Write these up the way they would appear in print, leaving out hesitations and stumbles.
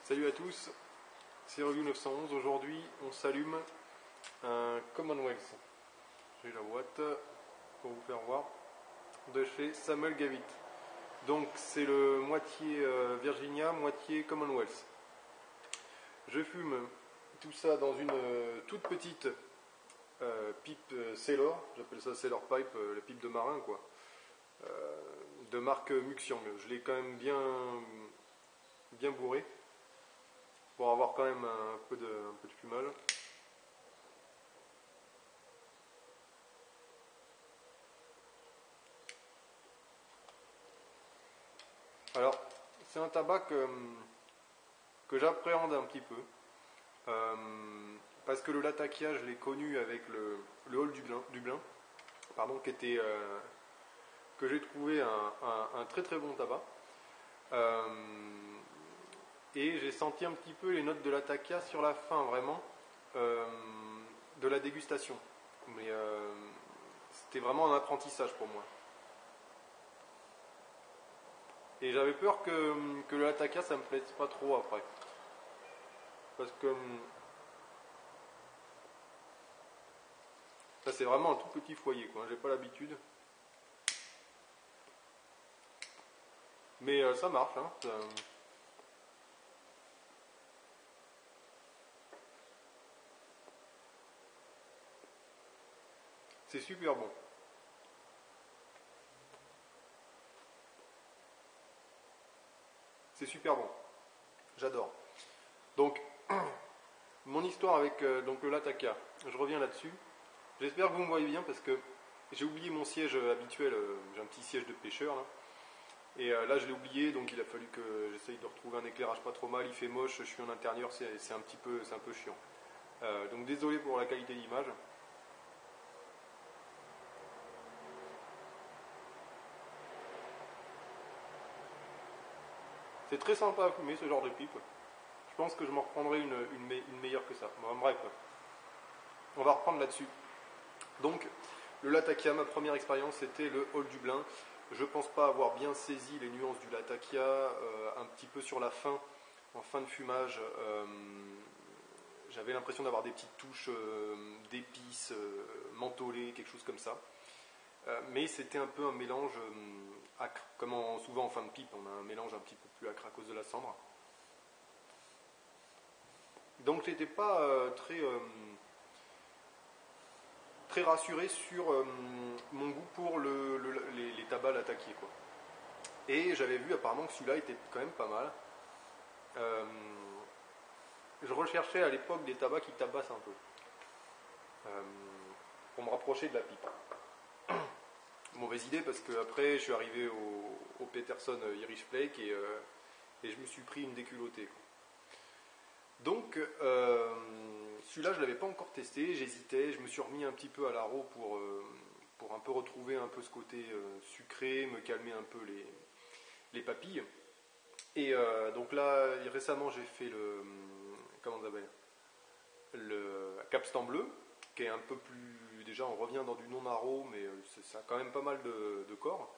Salut à tous, c'est Review 911. Aujourd'hui, on s'allume un Commonwealth. J'ai la boîte pour vous faire voir de chez Samuel Gavit. Donc, c'est le moitié Virginia, moitié Commonwealth. Je fume tout ça dans une toute petite pipe Sailor. J'appelle ça Sailor Pipe, la pipe de marin, quoi. De marque Muxiang. Je l'ai quand même bien bourré pour avoir quand même un peu de fumage. Alors, c'est un tabac que j'appréhende un petit peu, parce que le Latakia, je l'ai connu avec le Hall Dublin, pardon, que j'ai trouvé un très très bon tabac. Et j'ai senti un petit peu les notes de Latakia sur la fin, vraiment, de la dégustation. Mais c'était vraiment un apprentissage pour moi. Et j'avais peur que le Latakia, ça me plaise pas trop après. Parce que ça, c'est vraiment un tout petit foyer, quoi. J'ai pas l'habitude. Mais ça marche, hein. C'est super bon. C'est super bon. J'adore. Donc, mon histoire avec donc le Latakia, je reviens là-dessus. J'espère que vous me voyez bien parce que j'ai oublié mon siège habituel. J'ai un petit siège de pêcheur là. Et là, je l'ai oublié, donc il a fallu que j'essaye de retrouver un éclairage pas trop mal. Il fait moche, je suis en intérieur, c'est un peu chiant. Donc désolé pour la qualité d'image. C'est très sympa à fumer ce genre de pipe. Je pense que je m'en reprendrai une meilleure que ça. Bon, bref, on va reprendre là-dessus. Donc, le Latakia, ma première expérience, c'était le Hall Dublin. Je ne pense pas avoir bien saisi les nuances du Latakia, un petit peu sur la fin, en fin de fumage. J'avais l'impression d'avoir des petites touches d'épices, mentholées, quelque chose comme ça. Mais c'était un peu un mélange acre, comme souvent en fin de pipe, on a un mélange un petit peu plus acre à cause de la cendre. Donc j'étais pas très rassuré sur mon goût pour les tabacs Latakia, quoi. Et j'avais vu apparemment que celui-là était quand même pas mal. Je recherchais à l'époque des tabacs qui tabassent un peu, pour me rapprocher de la pipe. Mauvaise idée parce que après je suis arrivé au Peterson Irish Flake et je me suis pris une déculottée, quoi. Donc celui-là je ne l'avais pas encore testé, j'hésitais, je me suis remis un petit peu à l'aro pour un peu retrouver un peu ce côté sucré, me calmer un peu les papilles. Et donc là récemment j'ai fait comment on appelle, le Capstan bleu, qui est un peu plus, déjà on revient dans du non-aro, mais ça a quand même pas mal de corps.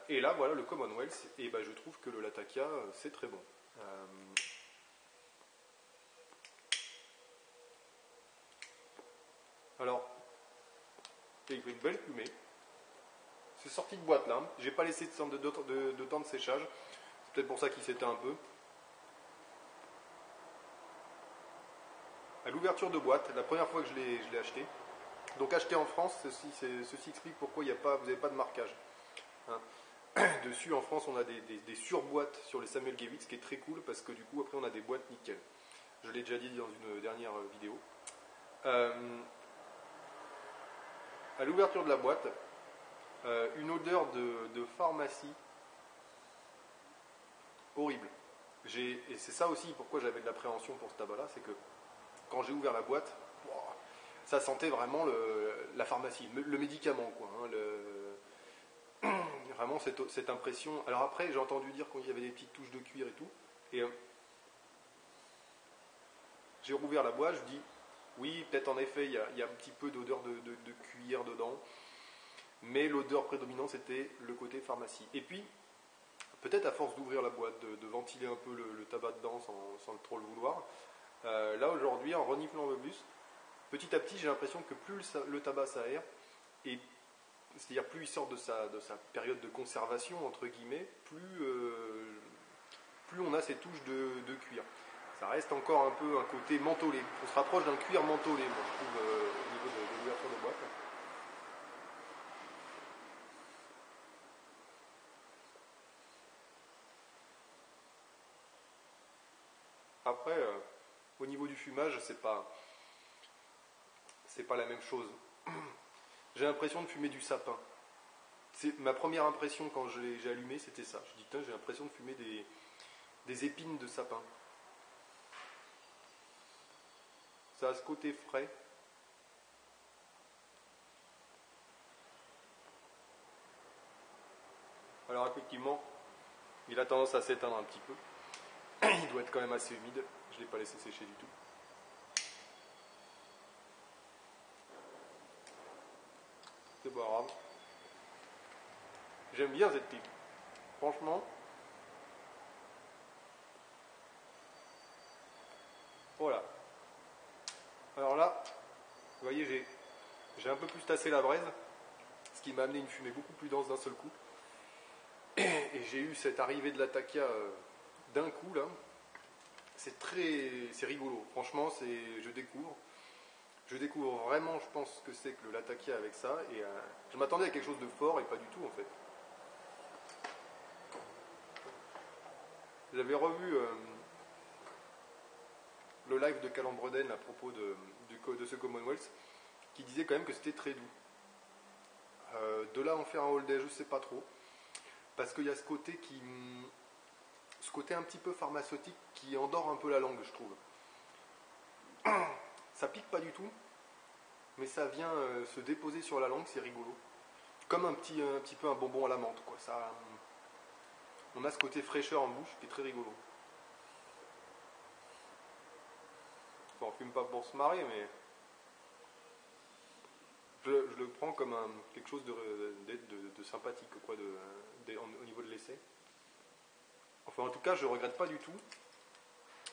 Et là voilà le Commonwealth, et ben, je trouve que le Latakia c'est très bon. Alors, il fait une belle fumée. C'est sorti de boîte là, j'ai pas laissé de temps de séchage, c'est peut-être pour ça qu'il s'éteint un peu. À l'ouverture de boîte, la première fois que je l'ai acheté, donc acheté en France, ceci explique pourquoi vous n'avez pas de marquage. Hein. Dessus en France on a des surboîtes sur les Samuel Gavit, ce qui est très cool parce que du coup après on a des boîtes nickel. Je l'ai déjà dit dans une dernière vidéo. À l'ouverture de la boîte, une odeur de pharmacie horrible. Et c'est ça aussi pourquoi j'avais de l'appréhension pour ce tabac là, c'est que quand j'ai ouvert la boîte, wow, ça sentait vraiment la pharmacie, le médicament, quoi, hein, vraiment cette impression. Alors après j'ai entendu dire qu'il y avait des petites touches de cuir et tout, et j'ai rouvert la boîte, je dis oui, peut-être en effet il y a un petit peu d'odeur de cuir dedans, mais l'odeur prédominante c'était le côté pharmacie. Et puis peut-être à force d'ouvrir la boîte, de ventiler un peu le tabac dedans sans trop le vouloir. Là aujourd'hui, en reniflant un peu plus, petit à petit j'ai l'impression que plus le tabac s'aère, et c'est-à-dire plus il sort de sa période de conservation, entre guillemets, plus on a ces touches de cuir. Ça reste encore un peu un côté mentholé. On se rapproche d'un cuir mentholé, moi, je trouve, au niveau de l'ouverture de boîte. Après, au niveau du fumage, c'est pas la même chose. J'ai l'impression de fumer du sapin. C'est ma première impression quand j'ai allumé, c'était ça. Je dis, j'ai l'impression de fumer des épines de sapin. Ça a ce côté frais. Alors effectivement, il a tendance à s'éteindre un petit peu. Il doit être quand même assez humide. Je ne l'ai pas laissé sécher du tout. C'est pas grave. J'aime bien cette pipe. Franchement. Voilà. Alors là, vous voyez, j'ai un peu plus tassé la braise, ce qui m'a amené une fumée beaucoup plus dense d'un seul coup. Et j'ai eu cette arrivée de la takia d'un coup là. C'est rigolo. Franchement, je découvre vraiment, je pense, que c'est que le latakia avec ça. Et je m'attendais à quelque chose de fort et pas du tout en fait. J'avais revu le live de Calembredaine à propos de ce Commonwealth qui disait quand même que c'était très doux. De là en faire un all day, je sais pas trop. Parce qu'il y a ce côté un petit peu pharmaceutique qui endort un peu la langue, je trouve. Ça pique pas du tout, mais ça vient se déposer sur la langue, c'est rigolo. Comme un petit peu un bonbon à la menthe, quoi. On a ce côté fraîcheur en bouche qui est très rigolo. Enfin, on fume pas pour se marrer, mais je le prends comme quelque chose de sympathique, quoi, au niveau de l'essai. Enfin, en tout cas, je regrette pas du tout.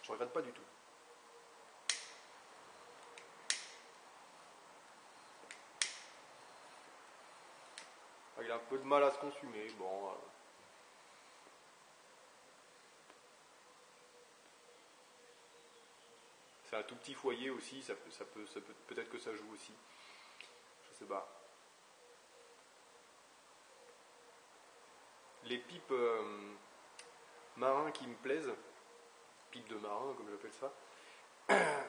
Je regrette pas du tout. Il a un peu de mal à se consumer, bon. C'est un tout petit foyer aussi, peut-être que ça joue aussi. Je sais pas. Les pipes marins qui me plaisent, pipes de marin comme j'appelle ça,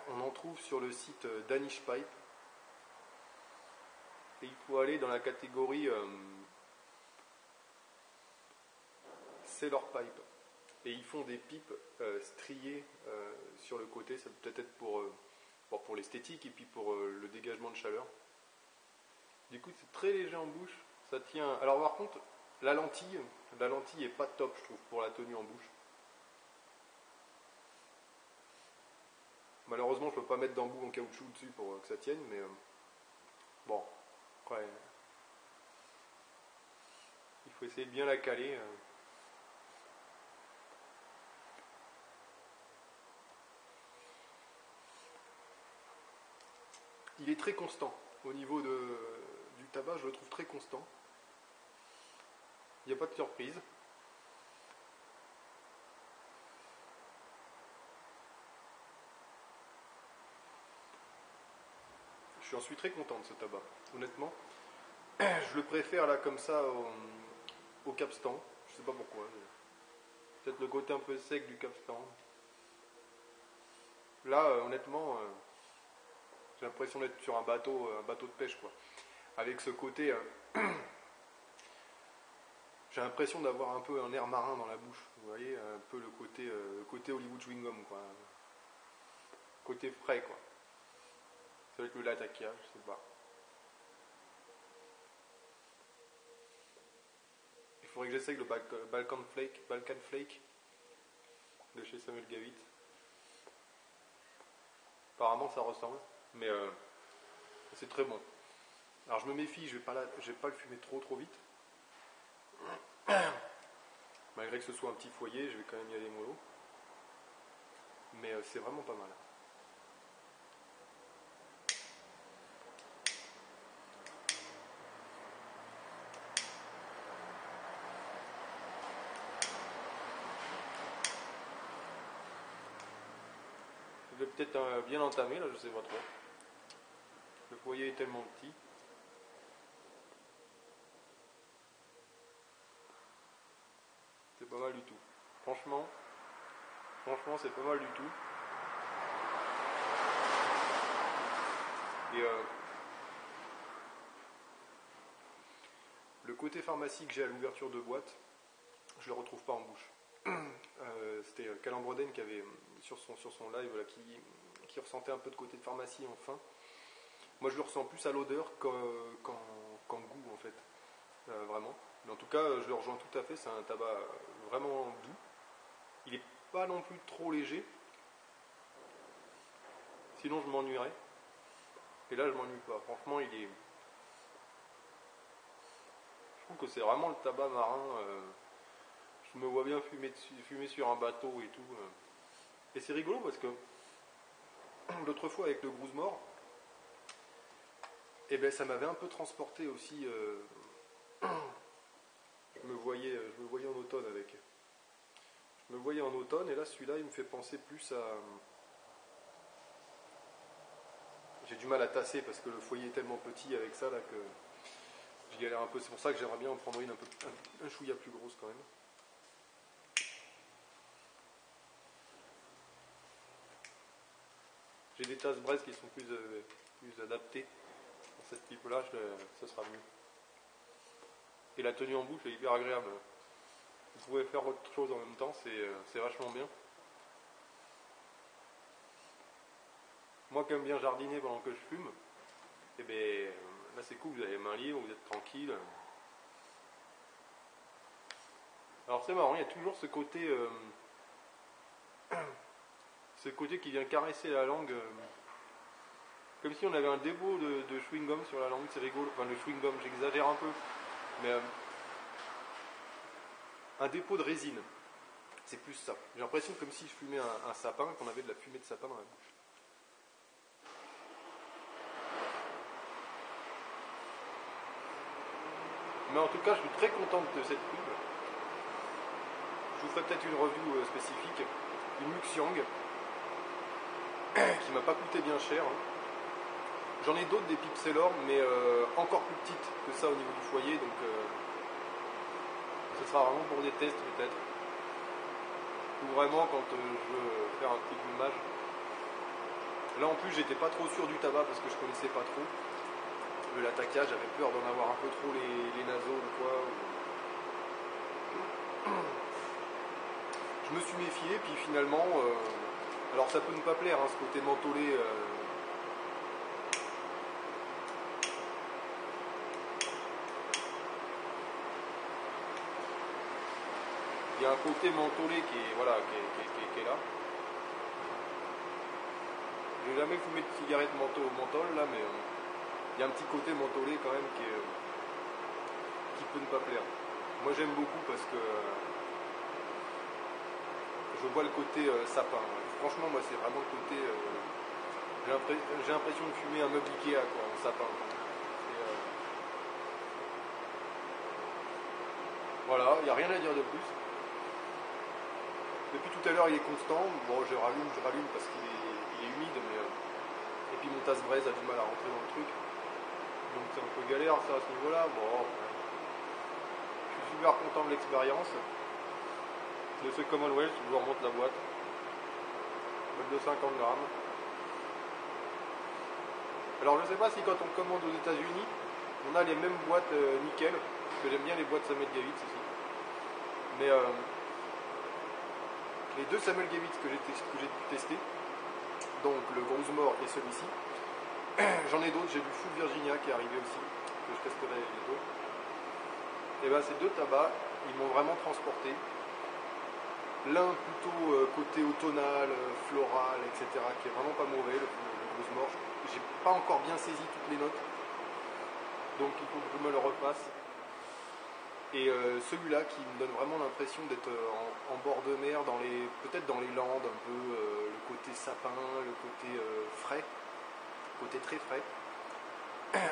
on en trouve sur le site Danish Pipe. Et il faut aller dans la catégorie Sailor Pipe. Et ils font des pipes striées sur le côté, ça peut être pour l'esthétique et puis pour le dégagement de chaleur. Du coup, c'est très léger en bouche, ça tient. Alors par contre, la lentille est pas top, je trouve, pour la tenue en bouche. Malheureusement, je peux pas mettre d'embout en caoutchouc dessus pour que ça tienne, mais bon, après, il faut essayer de bien la caler. Il est très constant. Au niveau du tabac, je le trouve très constant. Il n'y a pas de surprise. J'en suis très content de ce tabac, honnêtement. Je le préfère là comme ça au capstan. Je sais pas pourquoi. Peut-être le côté un peu sec du capstan. Là, honnêtement, j'ai l'impression d'être sur un bateau de pêche, quoi. Avec ce côté, j'ai l'impression d'avoir un peu un air marin dans la bouche. Vous voyez, un peu le côté Hollywood chewing gum, quoi. Côté frais, quoi. Ça va être le latakia, je sais pas. Il faudrait que j'essaye le Balkan Flake de chez Samuel Gavit. Apparemment ça ressemble, mais c'est très bon. Alors je me méfie, je vais pas le fumer trop vite. Malgré que ce soit un petit foyer, je vais quand même y aller mollo. Mais c'est vraiment pas mal. Je vais peut-être bien entamer, là, je sais pas trop. Le foyer est tellement petit. C'est pas mal du tout. Franchement, c'est pas mal du tout. Et le côté pharmacie que j'ai à l'ouverture de boîte, je le retrouve pas en bouche. C'était Calambroden qui avait sur son live là, qui ressentait un peu de côté de pharmacie en fin. Moi je le ressens plus à l'odeur qu'en goût en fait. Vraiment. Mais en tout cas, je le rejoins tout à fait, c'est un tabac vraiment doux. Il n'est pas non plus trop léger. Sinon je m'ennuierais. Et là je m'ennuie pas. Franchement il est. Je trouve que c'est vraiment le tabac marin. Je me vois bien fumer sur un bateau et tout. Et c'est rigolo parce que l'autre fois avec le Grouse-Mort, eh ben, ça m'avait un peu transporté aussi. Je me voyais en automne avec. Je me voyais en automne et là celui-là il me fait penser plus à. J'ai du mal à tasser parce que le foyer est tellement petit avec ça là que je galère un peu. C'est pour ça que j'aimerais bien en prendre une un chouïa plus grosse quand même. J'ai des tasses Brest qui sont plus adaptées pour cette pipe-là, ça sera mieux. Et la tenue en bouche est hyper agréable. Vous pouvez faire autre chose en même temps, c'est vachement bien. Moi qui aime bien jardiner pendant que je fume, et bien là c'est cool, vous avez les mains libres, vous êtes tranquille. Alors c'est marrant, il y a toujours ce côté qui vient caresser la langue, comme si on avait un dépôt de chewing-gum sur la langue, c'est rigolo. Enfin le chewing-gum, j'exagère un peu, mais un dépôt de résine, c'est plus ça. J'ai l'impression comme si je fumais un sapin, qu'on avait de la fumée de sapin dans la bouche. Mais en tout cas, je suis très contente de cette pub. Je vous ferai peut-être une review spécifique. Une Muxiang, qui m'a pas coûté bien cher. J'en ai d'autres, des pipes Sailor, mais encore plus petites que ça au niveau du foyer. Donc ce sera vraiment pour des tests peut-être. Ou vraiment quand je veux faire un petit plumage. Là en plus, j'étais pas trop sûr du tabac parce que je connaissais pas trop. L'attaquage, j'avais peur d'en avoir un peu trop les naseaux ou quoi. Je me suis méfié, puis finalement, alors ça peut ne pas plaire, hein, ce côté mentholé. Il y a un côté mentholé qui est, voilà, qui est là. J'ai jamais fumé de cigarette menthol là, mais il y a un petit côté mentholé quand même qui peut ne pas plaire. Moi j'aime beaucoup parce que je vois le côté sapin. Franchement, moi c'est vraiment le côté. J'ai l'impression de fumer un meuble Ikea quoi, en sapin. Voilà, il n'y a rien à dire de plus. Depuis tout à l'heure il est constant. Bon, je rallume parce qu'il est humide, mais. Et puis mon tasse braise a du mal à rentrer dans le truc. Donc c'est un peu galère ça à ce niveau-là. Bon, je suis super content de l'expérience. De ce Commonwealth, je vous remonte la boîte. Boîte de 50 grammes. Alors je ne sais pas si quand on commande aux États-Unis, on a les mêmes boîtes nickel, parce que j'aime bien les boîtes Samuel Gavitz aussi. Mais les deux Samuel Gavitz que j'ai testés, donc le Grouse-Mort et celui-ci, j'en ai d'autres, j'ai du Full Virginia qui est arrivé aussi, que je testerai bientôt. Et bien ces deux tabacs, ils m'ont vraiment transporté. L'un plutôt côté automnal, floral, etc., qui est vraiment pas mauvais, le Grouse-Mort. J'ai pas encore bien saisi toutes les notes, donc il faut que je me le repasse. Et celui-là qui me donne vraiment l'impression d'être en bord de mer, peut-être dans les Landes, un peu le côté sapin, le côté frais, côté très frais.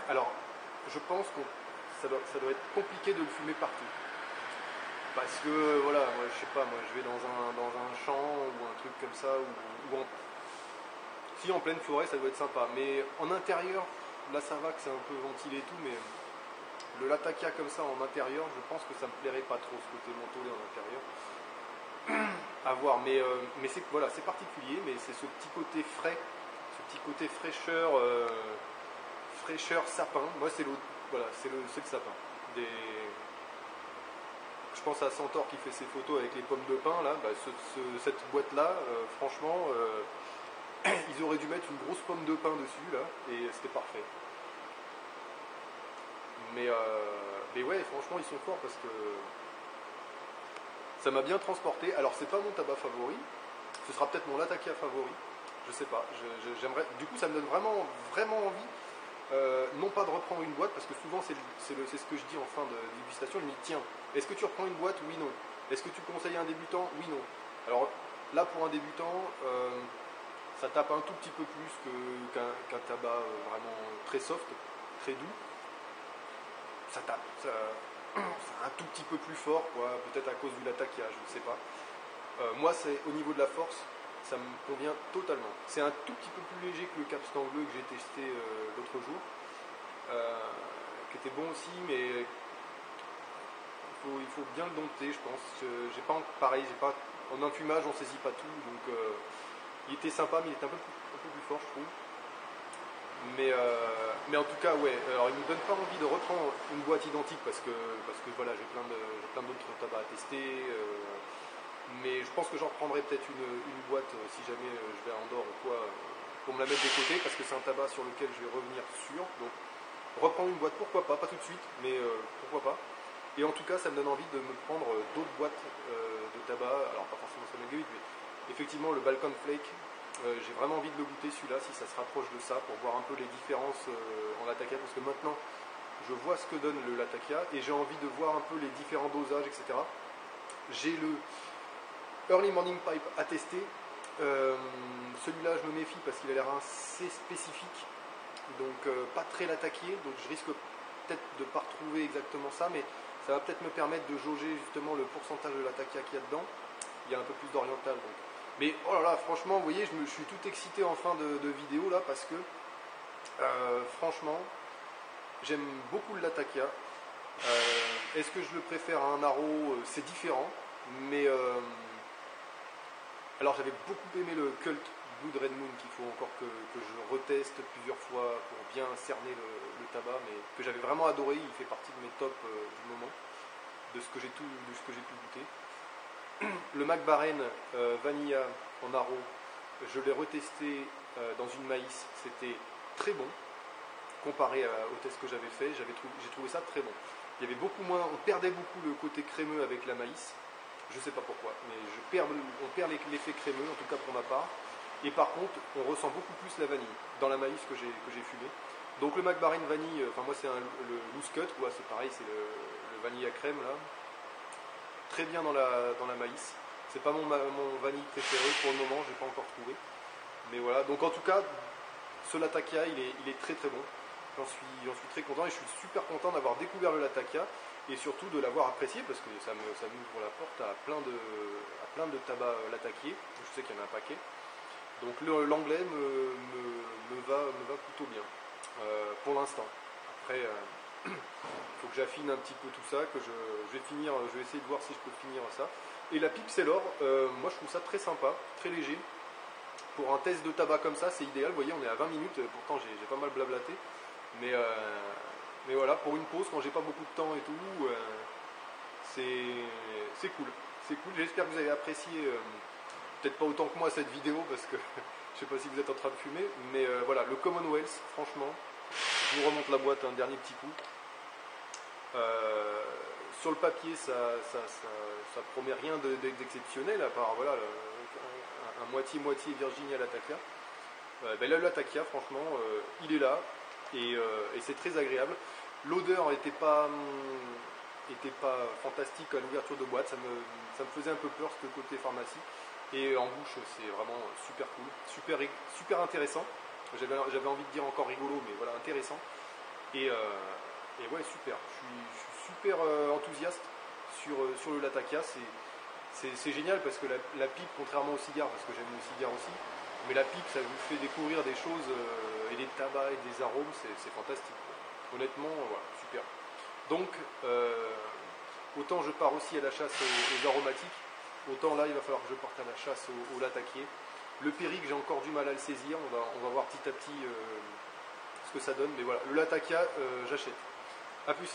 Alors, je pense que ça doit être compliqué de le fumer partout. Parce que, voilà, moi, je sais pas, moi, je vais dans un champ ou un truc comme ça, si en pleine forêt, ça doit être sympa. Mais en intérieur, là, ça va que c'est un peu ventilé et tout, mais le Latakia comme ça en intérieur, je pense que ça me plairait pas trop, ce côté mentholé en intérieur. À voir, mais c'est voilà, c'est particulier, mais c'est ce petit côté frais, ce petit côté fraîcheur, fraîcheur sapin. Moi, c'est voilà, c'est le sapin. Je pense à Centaure qui fait ses photos avec les pommes de pin là. Bah, cette boîte là, franchement, ils auraient dû mettre une grosse pomme de pin dessus là, et c'était parfait. Mais ouais, franchement, ils sont forts parce que ça m'a bien transporté. Alors, c'est pas mon tabac favori. Ce sera peut-être mon Latakia favori. Je sais pas. J'aimerais. Du coup, ça me donne vraiment, vraiment envie. Non pas de reprendre une boîte, parce que souvent c'est ce que je dis en fin de dégustation. Je me dis, tiens, est-ce que tu reprends une boîte? Oui, non. Est-ce que tu conseilles à un débutant? Oui, non. Alors là, pour un débutant, ça tape un tout petit peu plus qu'un tabac vraiment très soft, très doux. Ça tape, c'est un tout petit peu plus fort, quoi, peut-être à cause du Latakia, je ne sais pas. Moi, c'est au niveau de la force, ça me convient totalement. C'est un tout petit peu plus léger que le Capstan Bleu que j'ai testé l'autre jour, qui était bon aussi, mais il faut bien le dompter, je pense. J'ai pas pareil, en enfumage, on saisit pas tout, donc il était sympa, mais il était un peu plus fort, je trouve. Mais en tout cas, ouais. Alors, il ne me donne pas envie de reprendre une boîte identique parce que voilà, j'ai plein d'autres tabacs à tester. Mais je pense que j'en reprendrai peut-être une boîte si jamais je vais à Andorre ou quoi, pour me la mettre de côté parce que c'est un tabac sur lequel je vais revenir sûr. Donc, reprendre une boîte, pourquoi pas tout de suite, mais pourquoi pas. Et en tout cas, ça me donne envie de me prendre d'autres boîtes de tabac. Alors, pas forcément sur mais effectivement, le Balkan Flake. J'ai vraiment envie de le goûter celui-là, si ça se rapproche de ça, pour voir un peu les différences en Latakia, parce que maintenant je vois ce que donne le Latakia et j'ai envie de voir un peu les différents dosages, etc. J'ai le Early Morning Pipe à tester. Celui-là, je me méfie parce qu'il a l'air assez spécifique, donc pas très Latakier, donc je risque peut-être de ne pas retrouver exactement ça, mais ça va peut-être me permettre de jauger justement le pourcentage de Latakia qu'il y a dedans. Il y a un peu plus d'oriental, donc. Mais oh là là, franchement, vous voyez, je suis tout excité en fin de vidéo là parce que franchement, j'aime beaucoup le Latakia. Est-ce que je le préfère à un Aro? C'est différent, mais alors j'avais beaucoup aimé le Cult Blood Red Moon qu'il faut encore que je reteste plusieurs fois pour bien cerner le tabac, mais que j'avais vraiment adoré. Il fait partie de mes tops du moment, de ce que j'ai pu goûter. Le McBaren Vanilla en Aro, je l'ai retesté dans une maïs, c'était très bon comparé au test que j'avais fait. J'ai trouvé ça très bon. Il y avait beaucoup moins, on perdait beaucoup le côté crémeux avec la maïs. Je ne sais pas pourquoi, mais on perd l'effet crémeux, en tout cas pour ma part. Et par contre, on ressent beaucoup plus la vanille dans la maïs que j'ai fumé. Donc le McBaren vanille, enfin moi c'est le loose cut, quoi, c'est pareil, c'est le vanille à crème là. Très bien dans la maïs. C'est pas mon vanille préféré pour le moment, j'ai pas encore trouvé. Mais voilà, donc en tout cas, ce Latakia, il est très très bon. J'en suis très content et je suis super content d'avoir découvert le Latakia et surtout de l'avoir apprécié parce que ça m'ouvre la porte à plein de tabac Latakier. Je sais qu'il y en a un paquet. Donc l'anglais me va plutôt bien pour l'instant. Après, il faut que j'affine un petit peu tout ça, que je vais essayer de voir si je peux finir ça. Et la pipe c'est l'or, moi je trouve ça très sympa, très léger. Pour un test de tabac comme ça, c'est idéal. Vous voyez, on est à 20 minutes, pourtant j'ai pas mal blablaté. Mais voilà, pour une pause, quand j'ai pas beaucoup de temps et tout, c'est cool. C'est cool, j'espère que vous avez apprécié, peut-être pas autant que moi cette vidéo, parce que je sais pas si vous êtes en train de fumer, mais voilà, le Commonwealth, franchement, je vous remonte la boîte un dernier petit coup. Sur le papier, ça promet rien d'exceptionnel, à part voilà, un moitié Virginia Latakia. Ben là, le Latakia, franchement, il est là et c'est très agréable. L'odeur n'était pas était pas fantastique à l'ouverture de boîte, ça me faisait un peu peur ce côté pharmacie. Et en bouche, c'est vraiment super cool, super intéressant. J'avais envie de dire encore rigolo, mais voilà, intéressant. Et ouais, super. Je suis super enthousiaste sur le Latakia. C'est génial parce que la pipe, contrairement au cigare, parce que j'aime le cigare aussi, mais la pipe, ça vous fait découvrir des choses et des tabacs et des arômes, c'est fantastique. Honnêtement, voilà, super. Donc, autant je pars aussi à la chasse aux aromatiques, autant là, il va falloir que je parte à la chasse au Latakier. Le Périque, j'ai encore du mal à le saisir. On va voir petit à petit ce que ça donne. Mais voilà, le Latakia, j'achète. A plus.